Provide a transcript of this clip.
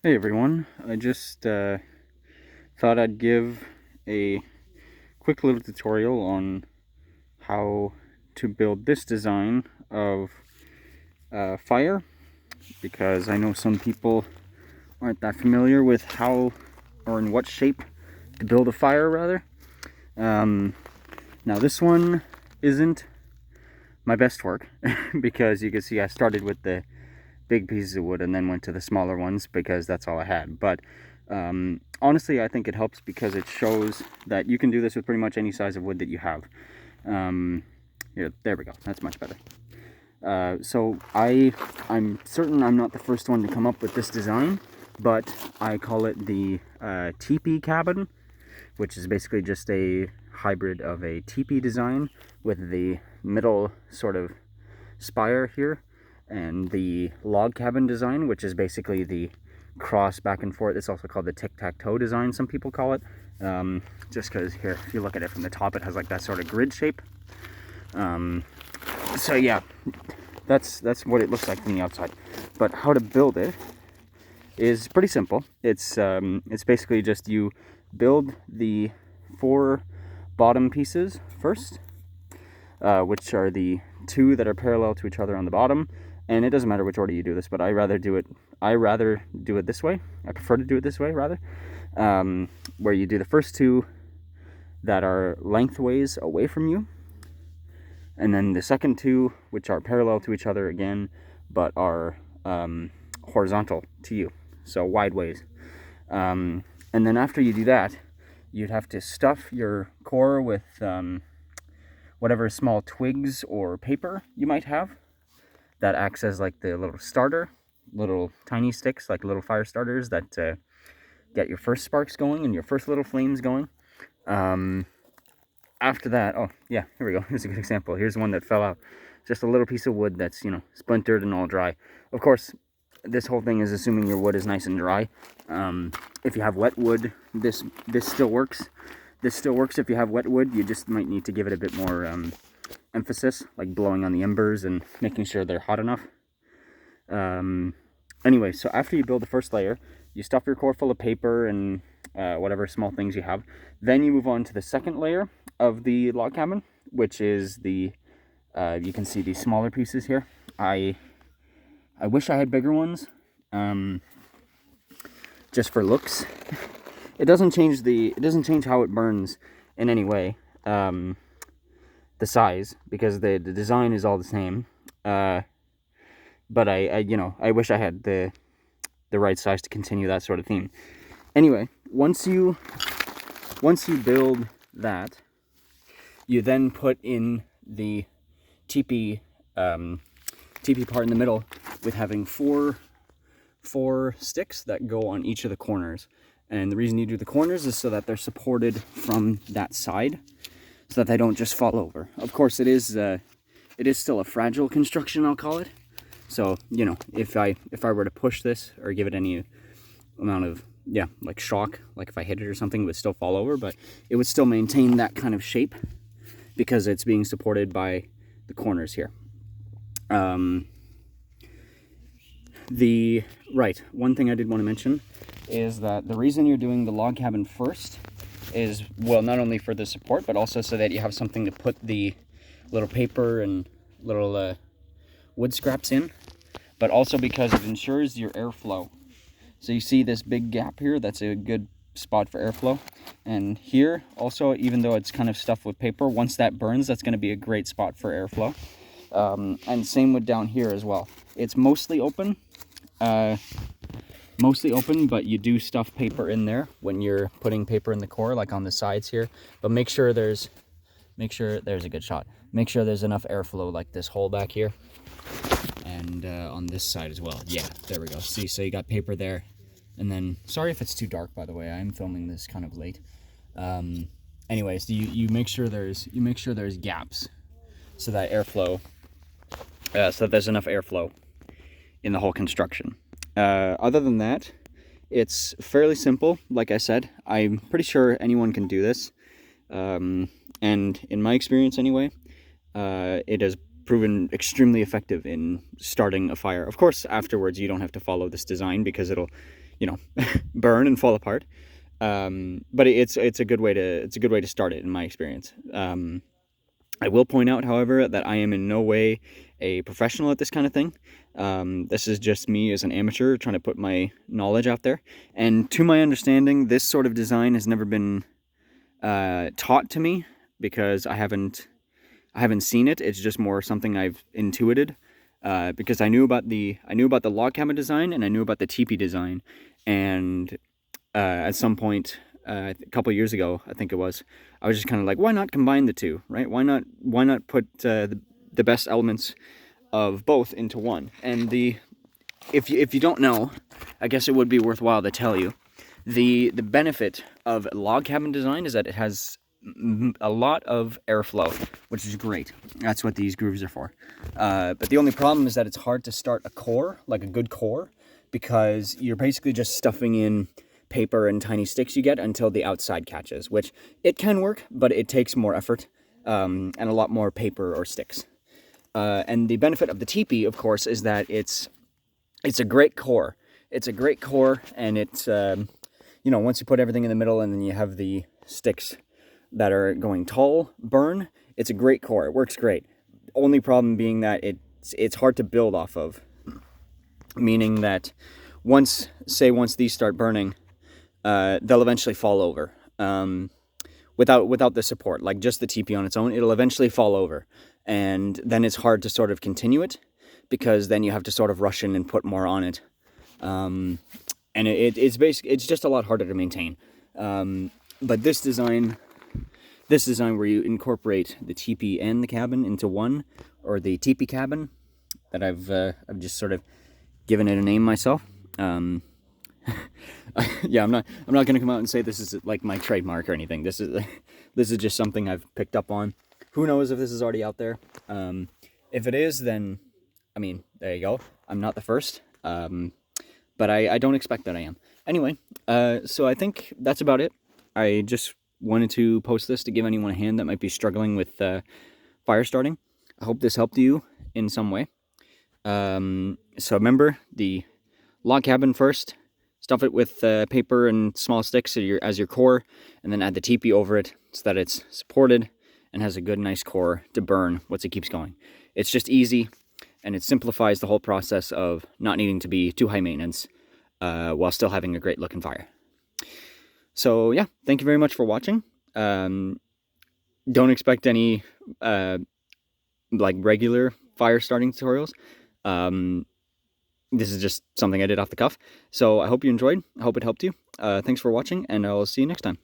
Hey everyone, I just thought I'd give a quick little tutorial on how to build this design of fire, because I know some people aren't that familiar with how or in what shape to build a fire rather. Now this one isn't my best work because you can see I started with the big pieces of wood and then went to the smaller ones because that's all I had. But honestly, I think it helps because it shows that you can do this with pretty much any size of wood that you have. Here, there we go. That's much better. So I'm certain I'm not the first one to come up with this design, but I call it the Tipi Cabin, which is basically just a hybrid of a teepee design with the middle sort of spire here, and the log cabin design, which is basically the cross back and forth. It's also called the tic-tac-toe design, some people call it, just because here, if you look at it from the top, it has like that sort of grid shape. So yeah, that's what it looks like from the outside. But how to build it is pretty simple. It's basically just you build the 4 bottom pieces first, which are the 2 that are parallel to each other on the bottom. And it doesn't matter which order you do this, but I rather do it this way. I prefer to do it this way rather, where you do the first 2 that are lengthways away from you, and then the second 2, which are parallel to each other again, but are horizontal to you, so wide ways. And then after you do that, you'd have to stuff your core with whatever small twigs or paper you might have that acts as like the little starter, little tiny sticks, like little fire starters that get your first sparks going and your first little flames going. After that, oh yeah, here we go. Here's a good example. Here's one that fell out. Just a little piece of wood that's, splintered and all dry. Of course, this whole thing is assuming your wood is nice and dry. If you have wet wood, this still works. This still works if you have wet wood. You just might need to give it a bit more emphasis, like blowing on the embers and making sure they're hot enough. Anyway, so after you build the first layer, you stuff your core full of paper and whatever small things you have. Then you move on to the second layer of the log cabin, which is the you can see these smaller pieces here. I wish I had bigger ones, just for looks. It doesn't change how it burns in any way. The size, because the design is all the same. But I wish I had the right size to continue that sort of theme. Anyway, once you build that, you then put in the teepee part in the middle, with having four sticks that go on each of the corners. And the reason you do the corners is so that they're supported from that side, so that they don't just fall over. Of course, it is still a fragile construction, I'll call it. So, if I were to push this or give it any amount of, like shock, like if I hit it or something, it would still fall over, but it would still maintain that kind of shape because it's being supported by the corners here. One thing I did want to mention is that the reason you're doing the log cabin first is, well, not only for the support, but also so that you have something to put the little paper and little wood scraps in, but also because it ensures your airflow. So you see this big gap here, that's a good spot for airflow. And here also, even though it's kind of stuffed with paper, once that burns, that's going to be a great spot for airflow. And same with down here as well. It's mostly open, but you do stuff paper in there when you're putting paper in the core, like on the sides here. But make sure there's a good shot. Make sure there's enough airflow, like this hole back here, and on this side as well. Yeah, there we go. See, so you got paper there, and then, sorry if it's too dark, by the way. I'm filming this kind of late. Anyways, you make sure there's gaps, so that there's enough airflow in the whole construction. Other than that, it's fairly simple. Like I said, I'm pretty sure anyone can do this. And in my experience anyway, it is proven extremely effective in starting a fire. Of course, afterwards you don't have to follow this design because it'll, you know, burn and fall apart. But it's a good way to start it in my experience. I will point out, however, that I am in no way a professional at this kind of thing. This is just me as an amateur trying to put my knowledge out there. And to my understanding, this sort of design has never been taught to me because I haven't seen it. It's just more something I've intuited because I knew about the log cabin design and I knew about the teepee design. And at some point, a couple years ago, I think it was, I was just kind of like, why not combine the two, right? Why not put the best elements of both into one? And if you don't know, I guess it would be worthwhile to tell you, the benefit of log cabin design is that it has a lot of airflow, which is great. That's what these grooves are for. But the only problem is that it's hard to start a core, like a good core, because you're basically just stuffing in paper and tiny sticks you get until the outside catches, which it can work, but it takes more effort and a lot more paper or sticks. And the benefit of the teepee, of course, is that it's a great core. It's a great core, and it's you know, once you put everything in the middle and then you have the sticks that are going tall burn, it's a great core. It works great. Only problem being that it's hard to build off of, meaning that once these start burning, they'll eventually fall over without the support. Like just the teepee on its own, it'll eventually fall over, and then it's hard to sort of continue it because then you have to sort of rush in and put more on it, and it's just a lot harder to maintain. But this design where you incorporate the teepee and the cabin into one, or the Tipi Cabin, that I've just sort of given it a name myself. Yeah, I'm not going to come out and say this is like my trademark or anything. This is just something I've picked up on. Who knows if this is already out there? If it is, then I mean, there you go. I'm not the first, but I don't expect that I am. Anyway, so I think that's about it. I just wanted to post this to give anyone a hand that might be struggling with fire starting. I hope this helped you in some way. So remember, the log cabin first. Stuff it with paper and small sticks as your core, and then add the teepee over it so that it's supported and has a good, nice core to burn once it keeps going. It's just easy, and it simplifies the whole process of not needing to be too high maintenance while still having a great looking fire. So yeah, thank you very much for watching. Don't expect any like regular fire starting tutorials. This is just something I did off the cuff. So I hope you enjoyed. I hope it helped you. Thanks for watching, and I'll see you next time.